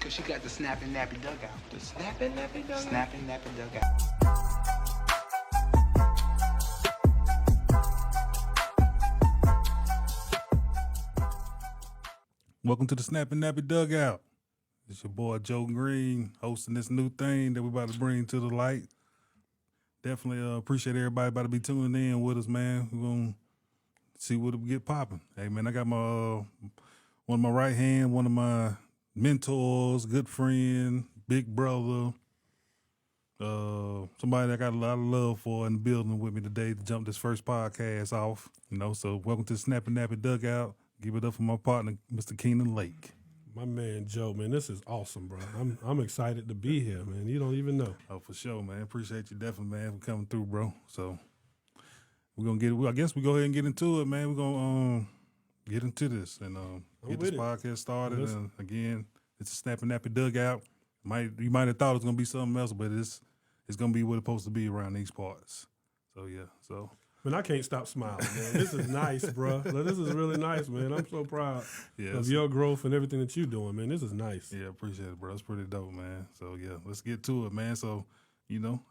Cause she got the SnappyNappyDugout. The SnappyNappyDugout? SnappyNappyDugout. Welcome to the SnappyNappyDugout. It's your boy Joe Green hosting this new thing that we're about to bring to the light. Definitely appreciate everybody about to be tuning in with us, man. We're going to see what we get popping. Hey, man, I got my one of my right hand, one of my mentors, good friend, big brother, somebody that I got a lot of love for in the building with me today to jump this first podcast off. So welcome to the SnappyNappyDugout. Give it up for my partner, Mr. KEYNON Lake. My man, Joe, man, this is awesome, bro. I'm excited to be here, man. You don't even know. Oh, for sure, man. Appreciate you definitely, man, for coming through, bro. So we're going to I guess we go ahead and get into it, man. We're going to get into this and get this podcast started. And again, it's a SnappyNappyDugout. You might have thought it was going to be something else, but it's going to be what it's supposed to be around these parts. So, yeah, so... Man, I can't stop smiling, man. This is nice, bro. This is really nice, man. I'm so proud of your growth and everything that you're doing, man. This is nice. Yeah, appreciate it, bro. It's pretty dope, man. So, yeah, let's get to it, man. So,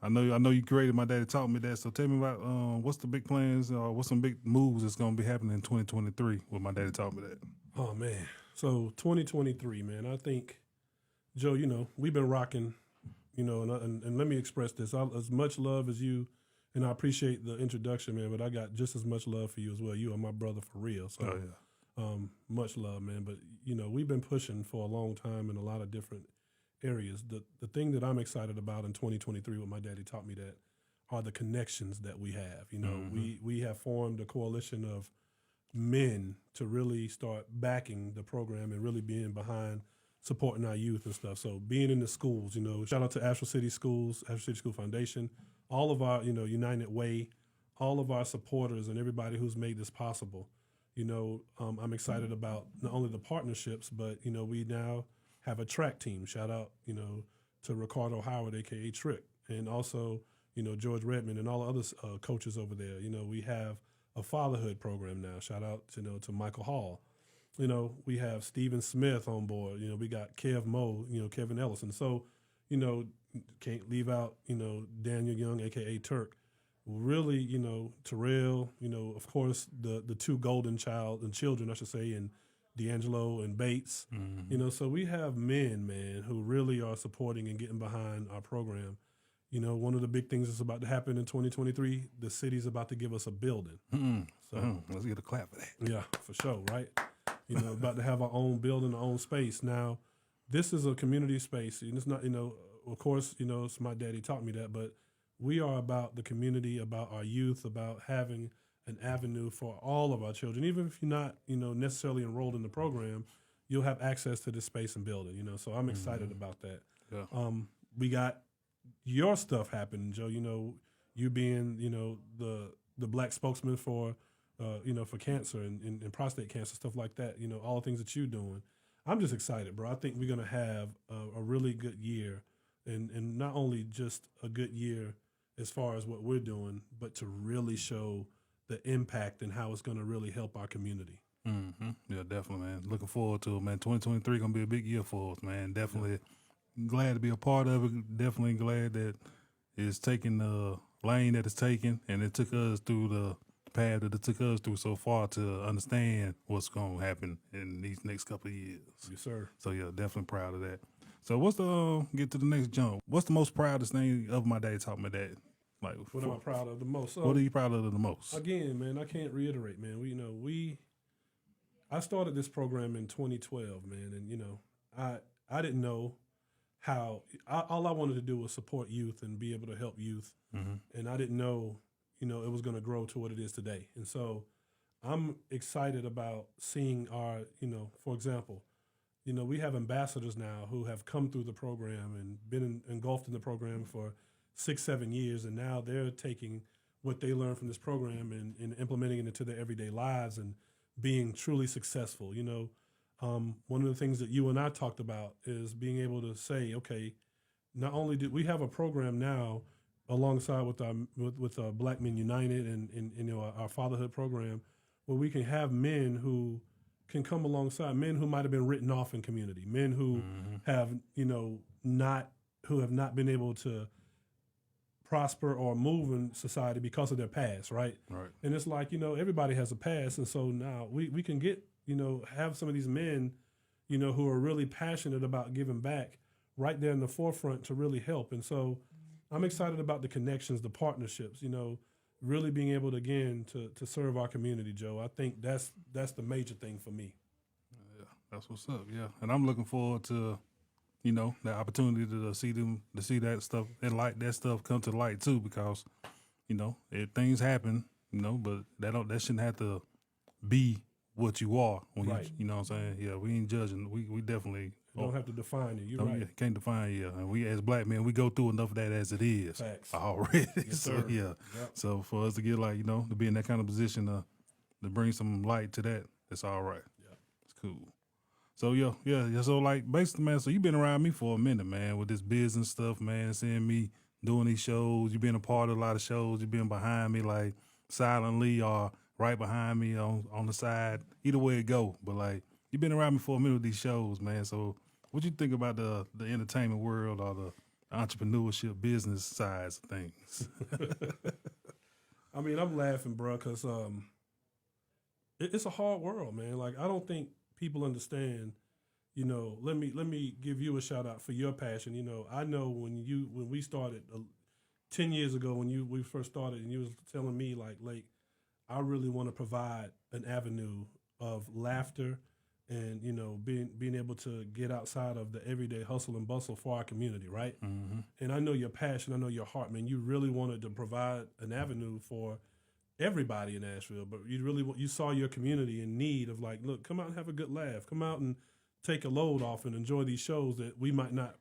I know you created My Daddy Taught Me That. So tell me about what's the big plans or what's some big moves that's going to be happening in 2023 with My Daddy Taught Me That? Oh, man. So 2023, man, I think, Joe, we've been rocking, and let me express this. As much love as you, and I appreciate the introduction, man, but I got just as much love for you as well. You are my brother for real. So much love, man. But, we've been pushing for a long time in a lot of different areas. The thing that I'm excited about in 2023, what My Daddy Taught Me That, are the connections that we have. We have formed a coalition of men to really start backing the program and really being behind supporting our youth and stuff. So being in the schools, shout out to Asheville City Schools, Asheville City School Foundation, all of our, United Way, all of our supporters and everybody who's made this possible. I'm excited about not only the partnerships, but, we now have a track team. Shout out, to Ricardo Howard, a.k.a. Trick, and also, George Redmond and all the other coaches over there. We have a fatherhood program now. Shout out, to Michael Hall. We have Stephen Smith on board. We got Kev Moe, Kevin Ellison. So, can't leave out, Daniel Young, a.k.a. Turk. Really, Terrell, of course, the two golden children, I should say, and D'Angelo and Bates. Mm-hmm. So we have men, man, who really are supporting and getting behind our program. One of the big things that's about to happen in 2023, the city's about to give us a building. Mm-hmm. So let's get a clap for that. Yeah, for sure, right? About to have our own building, our own space. Now, this is a community space, and it's not, of course, it's My Daddy Taught Me That, but we are about the community, about our youth, about having an avenue for all of our children. Even if you're not, necessarily enrolled in the program, you'll have access to this space and building, So I'm excited about that. Yeah. We got your stuff happening, Joe. You being, the black spokesman for, for cancer and prostate cancer, stuff like that, all the things that you're doing. I'm just excited, bro. I think we're going to have a really good year, and not only just a good year as far as what we're doing, but to really show the impact and how it's going to really help our community. Mm-hmm. Yeah, definitely, man. Looking forward to it, man. 2023 going to be a big year for us, man. Definitely glad to be a part of it. Definitely glad that it's taking the lane that it's taking, and it took us through the path that it took us through so far to understand what's going to happen in these next couple of years. Yes, sir. So, yeah, definitely proud of that. So get to the next jump. What's the most proudest thing of My Daddy Taught Me That? Like, what am I proud of the most? What are you proud of the most? Again, man, I can't reiterate, man. I started this program in 2012, man, and, I didn't know how, all I wanted to do was support youth and be able to help youth. Mm-hmm. And I didn't know, it was going to grow to what it is today. And so I'm excited about seeing our, for example, we have ambassadors now who have come through the program and been engulfed in the program for 6-7 years. And now they're taking what they learned from this program and implementing it into their everyday lives and being truly successful. One of the things that you and I talked about is being able to say, okay, not only do we have a program now alongside with Black Men United and our fatherhood program, where we can have men who can come alongside men who might have been written off in community, men who have, who have not been able to prosper or move in society because of their past, right? Right. And it's like, everybody has a past. And so now we can get, have some of these men, who are really passionate about giving back right there in the forefront to really help. And so I'm excited about the connections, the partnerships, really being able to, again, to serve our community, Joe. I think that's the major thing for me. Yeah, that's what's up. Yeah. And I'm looking forward to, the opportunity to see that stuff and that stuff come to light too, because, things happen, but that shouldn't have to be what you are when right. you know what I'm saying? Yeah, we ain't judging. We definitely don't have to define it. You're right. Yeah, can't define it. And we as black men, we go through enough of that as it is. Facts. Already. Yes, So sir. yeah. Yep. So for us to get to be in that kind of position to bring some light to that, it's all right. Yeah. It's cool. So yeah. So basically, man, so you've been around me for a minute, man, with this business stuff, man, seeing me doing these shows. You've been a part of a lot of shows. You've been behind me silently or right behind me on the side. Either way it go. But you've been around me for a minute with these shows, man. So what you think about the entertainment world or the entrepreneurship business sides of things? I mean, I'm laughing, bro, because it's a hard world, man. I don't think people understand. Let me give you a shout out for your passion. I know when we started 10 years ago when we first started, and you was telling me Lake, I really want to provide an avenue of laughter and being able to get outside of the everyday hustle and bustle for our community, right? Mm-hmm. And I know your passion, I know your heart, man. You really wanted to provide an avenue for everybody in Asheville, but you saw your community in need of look, come out and have a good laugh, come out and take a load off and enjoy these shows that we might not,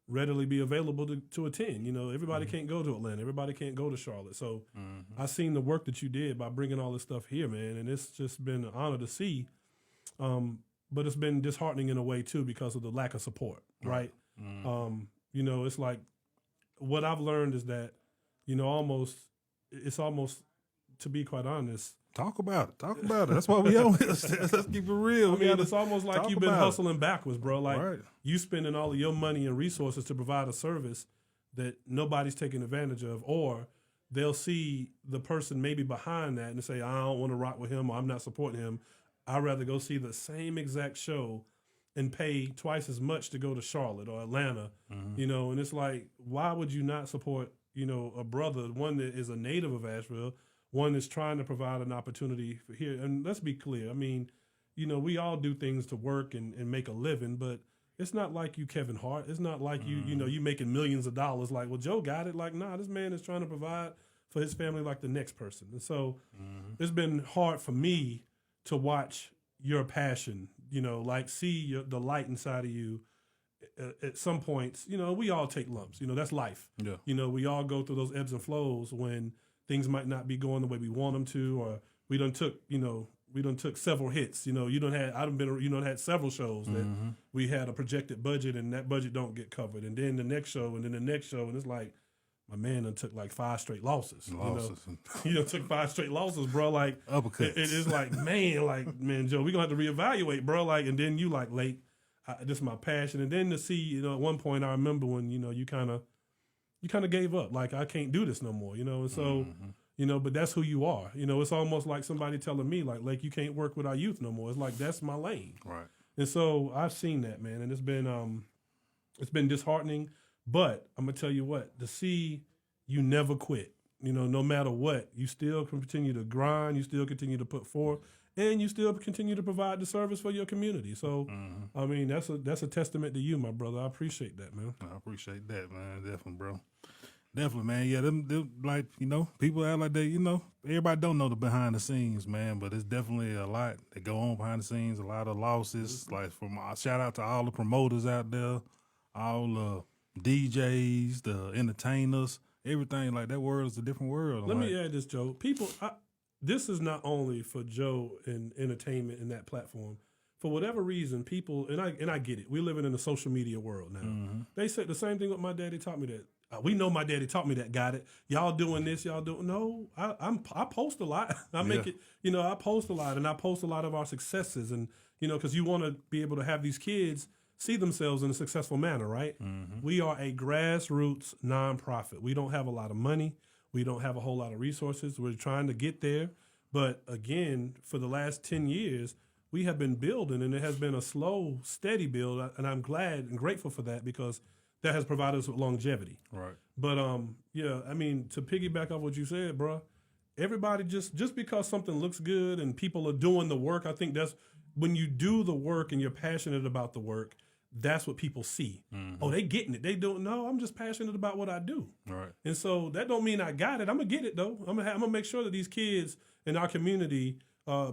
readily be available to attend. Everybody can't go to Atlanta, everybody can't go to Charlotte. So I seen the work that you did by bringing all this stuff here, man, and it's just been an honor to see. But it's been disheartening in a way too because of the lack of support, right? It's like what I've learned is that, it's almost, to be quite honest, Talk about it. That's why we on this. Let's keep it real. I mean, it's almost like you've been hustling backwards, bro. Right. You spending all of your money and resources to provide a service that nobody's taking advantage of, or they'll see the person maybe behind that and say, I don't want to rock with him, or I'm not supporting him. I'd rather go see the same exact show and pay twice as much to go to Charlotte or Atlanta, and it's like, why would you not support, a brother, one that is a native of Asheville, one that's trying to provide an opportunity for here. And let's be clear. I mean, we all do things to work and make a living, but it's not like you Kevin Hart. It's not like you making millions of dollars. Well, Joe got it. Nah, this man is trying to provide for his family like the next person. And so it's been hard for me to watch your passion, see the light inside of you. At some points, we all take lumps. That's life. Yeah. We all go through those ebbs and flows when things might not be going the way we want them to, or we done took several hits. Had several shows that we had a projected budget and that budget don't get covered, and then the next show, and then the next show, and it's like my man done took 5 straight losses. Took 5 straight losses, bro. Uppercuts. It is man, Joe, we gonna have to reevaluate, bro. And then you Lake, this is my passion, and then to see, at one point I remember when you kind of gave up, I can't do this no more, and so, but that's who you are. It's almost like somebody telling me, Lake, you can't work with our youth no more. It's that's my lane. Right. And so I've seen that, man, and it's been disheartening, but I'm going to tell you what, to see you never quit, no matter what, you still continue to grind, you still continue to put forth, and you still continue to provide the service for your community. So, I mean, that's a testament to you, my brother. I appreciate that, man. I appreciate that, man. Definitely, bro. Definitely, man. Yeah, them people act like they, everybody don't know the behind the scenes, man, but it's definitely a lot that go on behind the scenes, a lot of losses. Shout out to all the promoters out there, all the DJs, the entertainers, everything. That world is a different world. Let me add this, Joe. This is not only for Joe and entertainment and that platform. for whatever reason, people, and I get it. We're living in a social media world now. They said the same thing with my daddy taught me that. We know my daddy taught me that. Got it. Y'all doing this? Y'all doing? No, I post a lot. I make it. I post a lot, and I post a lot of our successes, and because you want to be able to have these kids see themselves in a successful manner, right? We are a grassroots nonprofit. We don't have a lot of money. We don't have a whole lot of resources. We're trying to get there, but again, for the last 10 years, we have been building, and it has been a slow, steady build, and I'm glad and grateful for that because that has provided us with longevity. Right. But I mean, to piggyback off what you said, bro, everybody just because something looks good and people are doing the work, I think that's when you do the work and you're passionate about the work, that's what people see. Oh, they getting it. They don't. No, I'm just passionate about what I do. Right. And so that don't mean I got it. I'm gonna get it though. I'm gonna make sure that these kids in our community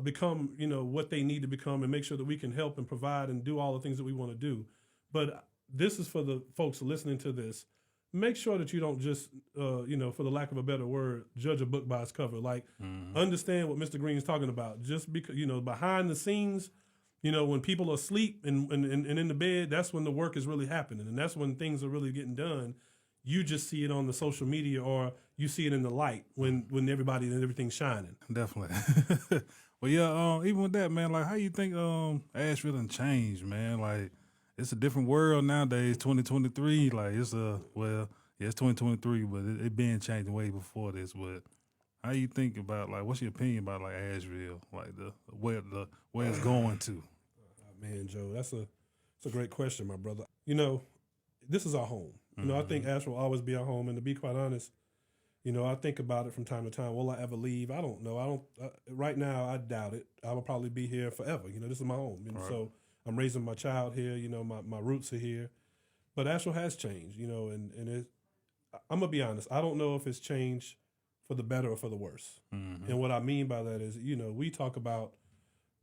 become what they need to become, and make sure that we can help and provide and do all the things that we want to do. But this is for the folks listening to this. Make sure that you don't just, for the lack of a better word, judge a book by its cover. Like, understand what Mr. Green's talking about. Just because, behind the scenes, when people are asleep and in the bed, that's when the work is really happening. And that's when things are really getting done. You just see it on the social media, or you see it in the light when everybody and everything's shining. Definitely. Well, yeah, even with that, man, like, how you think Asheville done changed, man? Like, it's a different world nowadays, 2023. Like, it's 2023, but it been changing way before this. But how you think about, like, what's your opinion about, like, Asheville, like where it's going to? Man, Joe, that's a great question, my brother. This is our home. I think Asheville will always be our home. And to be quite honest, I think about it from time to time. Will I ever leave? I don't know. Right now, I doubt it. I will probably be here forever. This is my home. And so I'm raising my child here. My roots are here. But Asheville has changed, and I'm going to be honest. I don't know if it's changed for the better or for the worse. And what I mean by that is, we talk about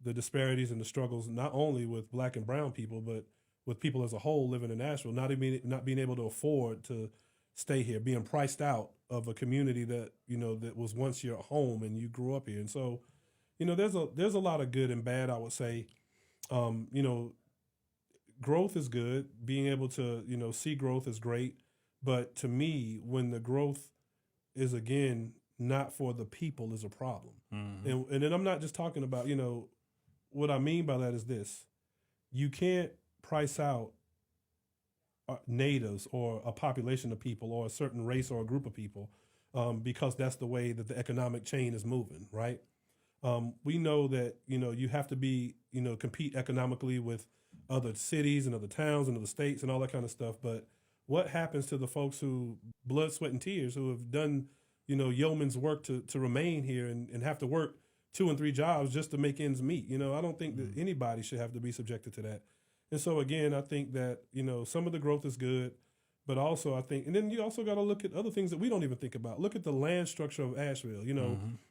the disparities and the struggles, not only with black and brown people, but with people as a whole living in Asheville, not being able to afford to stay here, being priced out of a community that, that was once your home and you grew up here. And so, there's a lot of good and bad, I would say. Growth is good. Being able to, see growth is great. But to me, when the growth is, again, not for the people is a problem. And then I'm not just talking about, what I mean by that is this. You can't price out natives or a population of people or a certain race or a group of people because that's the way that the economic chain is moving, right? We know that, you have to be, compete economically with other cities and other towns and other states and all that kind of stuff. But what happens to the folks who blood, sweat, and tears who have done, yeoman's work to remain here and have to work 2 and 3 jobs just to make ends meet? I don't think that anybody should have to be subjected to that. And so, again, I think that, some of the growth is good, but also I think, and then you also got to look at other things that we don't even think about. Look at the land structure of Asheville.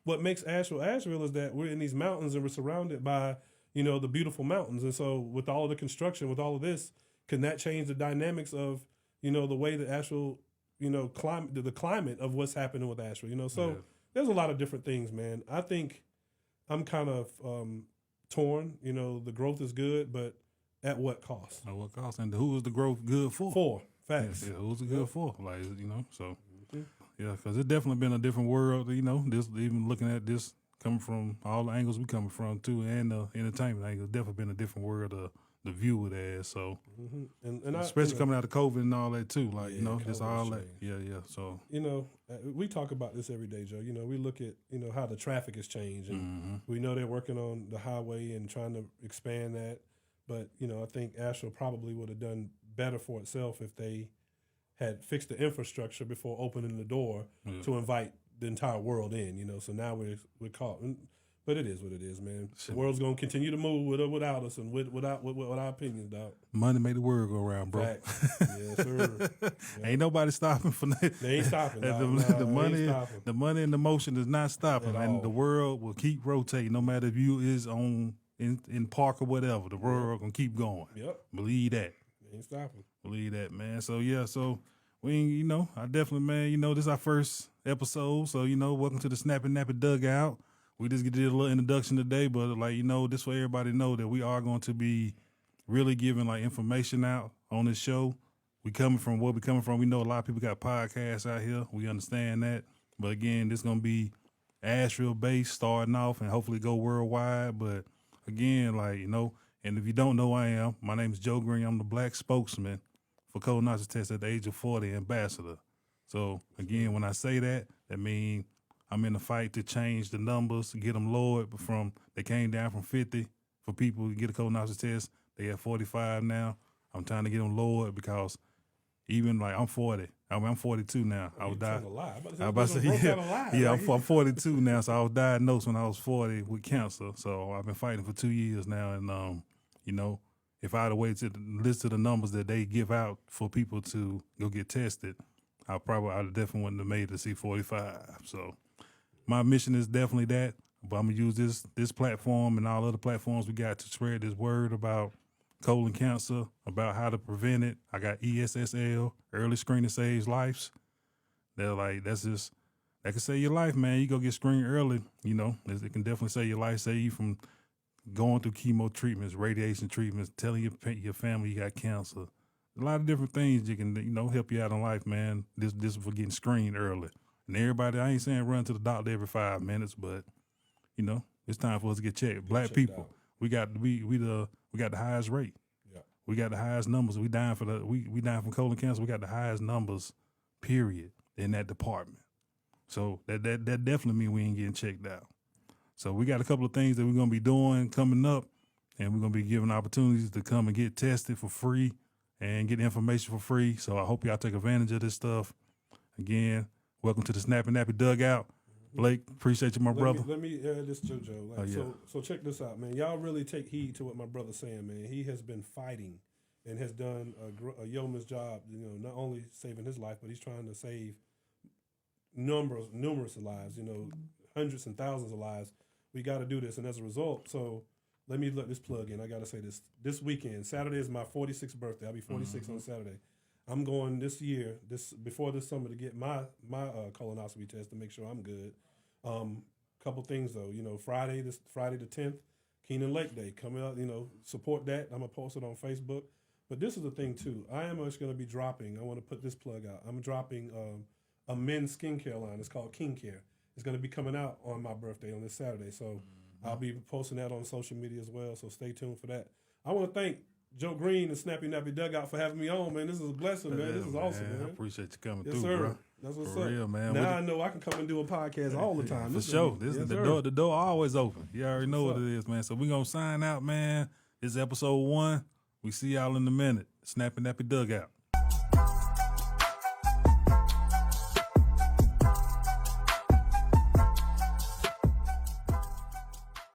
What makes Asheville is that we're in these mountains and we're surrounded by, the beautiful mountains. And so with all of the construction, with all of this, can that change the dynamics of, the way that Asheville, the climate of what's happening with Asheville, So there's a lot of different things, man. I think I'm kind of torn. The growth is good, but at what cost? At what cost? And who is the growth good for? For. Facts. Yeah, who's it good for? Like, so, yeah, because it's definitely been a different world, this, even looking at this coming from all the angles we coming from, too, and the entertainment angle, it's definitely been a different world to view it as, so. And especially coming out of COVID and all that, too, like, just all that. Yeah, so. We talk about this every day, Joe. We look at, how the traffic has changed, and we know they're working on the highway and trying to expand that. But, I think Asheville probably would have done better for itself if they had fixed the infrastructure before opening the door to invite the entire world in, So now we're caught. But it is what it is, man. The world's going to continue to move with or without us and with our opinions, dog. Money made the world go around, bro. Yes, sir. Ain't nobody stopping for that. They ain't stopping. The money and the motion is not stopping. And the world will keep rotating no matter if you is in park or whatever. The world going to keep going. Yep. Believe that. Ain't stopping. Believe that, man. So, yeah, we, I definitely, man, this is our first episode. So, welcome to the SnappyNappyDugout. we just did a little introduction today, but like, you know, this way everybody know that we are going to be really giving like information out on this show. We coming from where we coming from. We know a lot of people got podcasts out here. We understand that. But again, this going to be Asheville based starting off and hopefully go worldwide. But again, like, you know, and if you don't know who I am, my name is Joe Green. I'm the black spokesman for colonoscopy test at the age of 40 ambassador. So again, when I say that, that means I'm in the fight to change the numbers, get them lowered from, they came down from 50 for people to get a colonoscopy test. They at 45 now. I'm trying to get them lowered because even like I'm 40. I'm 42 now. I was diagnosed. I'm 42 now. So I was diagnosed when I was 40 with cancer. So I've been fighting for 2 years now. And, you know, if I had a way to list of the numbers that they give out for people to go get tested, I'd definitely wouldn't have made it to see 45. So my mission is definitely that. But I'm going to use this platform and all other platforms we got to spread this word about colon cancer, about how to prevent it. I got ESSL, early screening saves lives. They're like, that can save your life, man. You go get screened early, you know, it can definitely save your life, save you from going through chemo treatments, radiation treatments, telling your family you got cancer. A lot of different things you can, you know, help you out in life, man. This is for getting screened early. And everybody, I ain't saying run to the doctor every 5 minutes, but, you know, it's time for us to get checked. Black people, out. we got the highest rate. Yeah. We got the highest numbers. We dying from colon cancer. We got the highest numbers, period, in that department. So that definitely means we ain't getting checked out. So we got a couple of things that we're gonna be doing coming up, and we're gonna be giving opportunities to come and get tested for free and get information for free. So I hope y'all take advantage of this stuff. Again, welcome to the Snappy Nappy Dugout. Blake, appreciate you, my brother. Let me add this, JoJo. Like, so check this out, man. Y'all really take heed to what my brother's saying, man. He has been fighting and has done a yeoman's job, you know, not only saving his life, but he's trying to save numerous lives, you know, hundreds and thousands of lives. We got to do this, and as a result, so let me let this plug in. I got to say this weekend, Saturday is my 46th birthday. I'll be 46 on Saturday. I'm going this year, before this summer, to get my colonoscopy test to make sure I'm good. Couple things though, you know, Friday the 10th, KEYNON Lake Day. Come out, you know, support that. I'm gonna post it on Facebook. But this is the thing too. I am just gonna be dropping. I want to put this plug out. I'm dropping a men's skincare line. It's called King Care. It's gonna be coming out on my birthday on this Saturday. So I'll be posting that on social media as well. So stay tuned for that. I want to thank Joe Green and Snappy Nappy Dugout for having me on, man. This is a blessing, man. This is awesome, man. I appreciate you coming yes, through, sir. bro. That's what's for up. real, man. Now I know I can come and do a podcast all the time. For sure. The door always open. You already know what it is, man. So we're going to sign out, man. This is episode 1. We see y'all in a minute. Snappy Nappy Dugout.